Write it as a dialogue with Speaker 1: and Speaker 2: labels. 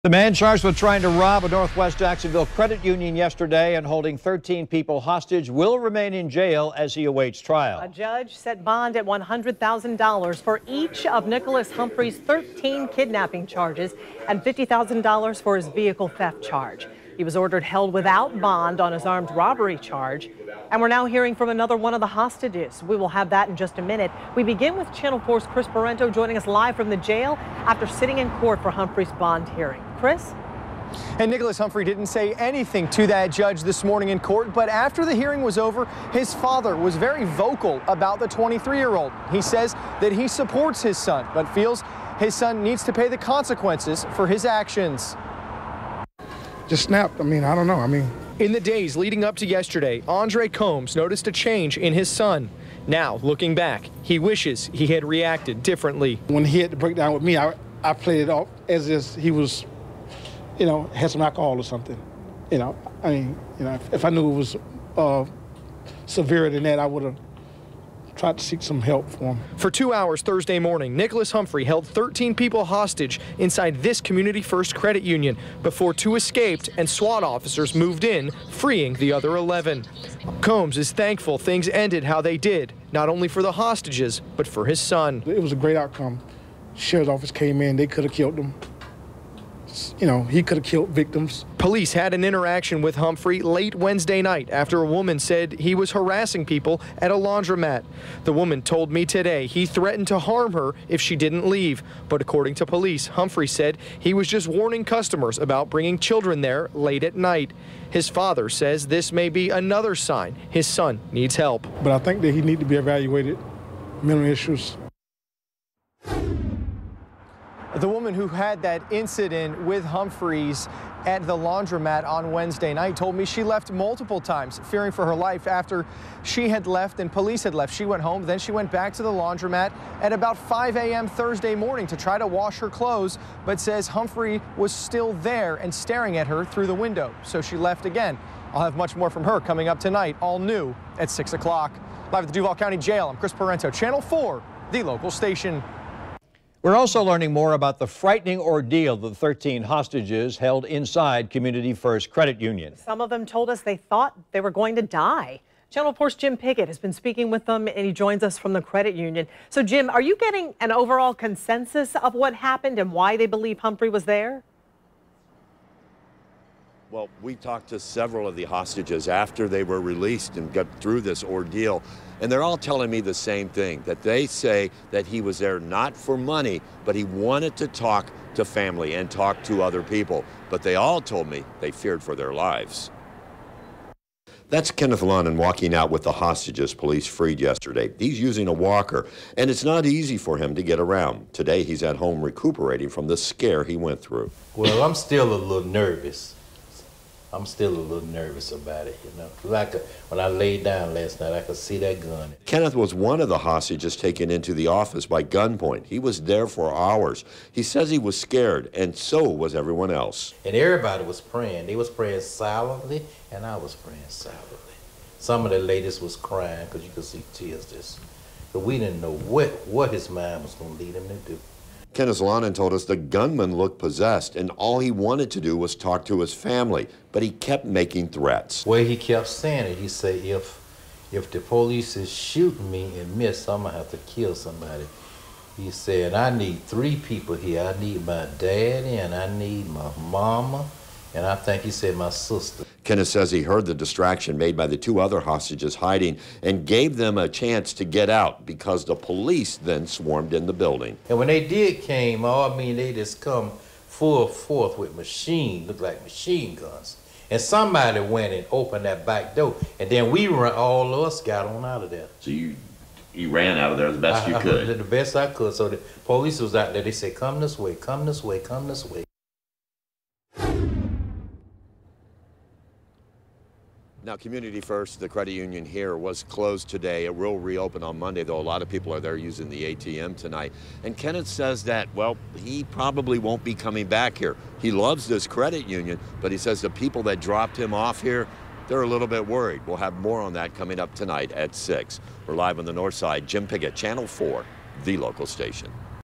Speaker 1: The man charged with trying to rob a Northwest Jacksonville credit union yesterday and holding 13 people hostage will remain in jail as he awaits trial.
Speaker 2: A judge set bond at $100,000 for each of Nicholas Humphrey's 13 kidnapping charges and $50,000 for his vehicle theft charge. He was ordered held without bond on his armed robbery charge. And we're now hearing from another one of the hostages. We will have that in just a minute. We begin with Channel 4's Chris Parenteau joining us live from the jail after sitting in court for Humphrey's bond hearing. Chris?
Speaker 3: And Nicholas Humphrey didn't say anything to that judge this morning in court, but after the hearing was over, his father was very vocal about the 23-year-old. He says that he supports his son, but feels his son needs to pay the consequences for his actions.
Speaker 4: Just snapped. I don't know.
Speaker 3: In the days leading up to yesterday, Andre Combs noticed a change in his son. Now, looking back, he wishes he had reacted differently.
Speaker 4: When he had to break down with me, I played it off as if he was, had some alcohol or something. If I knew it was severe than that, I would have tried to seek some help for him.
Speaker 3: For 2 hours Thursday morning, Nicholas Humphrey held 13 people hostage inside this Community First Credit Union before 2 escaped and SWAT officers moved in, freeing the other 11. Combs is thankful things ended how they did, not only for the hostages, but for his son.
Speaker 4: It was a great outcome. Sheriff's office came in, they could have killed him. He could have killed victims.
Speaker 3: Police had an interaction with Humphrey late Wednesday night after a woman said he was harassing people at a laundromat. The woman told me today he threatened to harm her if she didn't leave. But according to police, Humphrey said he was just warning customers about bringing children there late at night. His father says this may be another sign his son needs help.
Speaker 4: But I think that he needs to be evaluated, mental issues.
Speaker 3: The woman who had that incident with Humphreys at the laundromat on Wednesday night told me she left multiple times, fearing for her life after she had left and police had left. She went home, then she went back to the laundromat at about 5 a.m. Thursday morning to try to wash her clothes, but says Humphrey was still there and staring at her through the window, so she left again. I'll have much more from her coming up tonight, all new at 6 o'clock. Live at the Duval County Jail, I'm Chris Parenteau, Channel 4, the local station.
Speaker 1: We're also learning more about the frightening ordeal of the 13 hostages held inside Community First Credit Union.
Speaker 2: Some of them told us they thought they were going to die. Channel 4's Jim Piggott has been speaking with them, and he joins us from the credit union. So, Jim, are you getting an overall consensus of what happened and why they believe Humphrey was there?
Speaker 5: Well, we talked to several of the hostages after they were released and got through this ordeal, and they're all telling me the same thing, that they say that he was there not for money, but he wanted to talk to family and talk to other people. But they all told me they feared for their lives. That's Kenneth Lunnan walking out with the hostages police freed yesterday. He's using a walker, and it's not easy for him to get around. Today, he's at home recuperating from the scare he went through.
Speaker 6: Well, I'm still a little nervous. I'm still a little nervous about it, when I laid down last night, I could see that gun.
Speaker 5: Kenneth was one of the hostages taken into the office by gunpoint. He was there for hours. He says he was scared, and so was everyone else.
Speaker 6: And everybody was praying. They was praying silently, and I was praying silently. Some of the ladies was crying because you could see tears but we didn't know what his mind was going to lead him to do.
Speaker 5: Kenneth Lunnan told us the gunman looked possessed, and all he wanted to do was talk to his family, but he kept making threats.
Speaker 6: Well, he kept saying it. He said, if the police is shooting me and miss, I'm going to have to kill somebody. He said, I need 3 people here. I need my daddy, and I need my mama, and I think he said my sister.
Speaker 5: Kenneth says he heard the distraction made by the 2 other hostages hiding and gave them a chance to get out because the police then swarmed in the building.
Speaker 6: And when they did came, they just come full forth with looked like machine guns. And somebody went and opened that back door, and then all of us got on out of there.
Speaker 5: So you ran out of there the best you could?
Speaker 6: The best I could. So the police was out there. They said, come this way, come this way, come this way.
Speaker 5: Now, Community First, the credit union here, was closed today. It will reopen on Monday, though a lot of people are there using the ATM tonight. And Kenneth says that, well, he probably won't be coming back here. He loves this credit union, but he says the people that dropped him off here, they're a little bit worried. We'll have more on that coming up tonight at 6. We're live on the north side. Jim Piggott, Channel 4, the local station.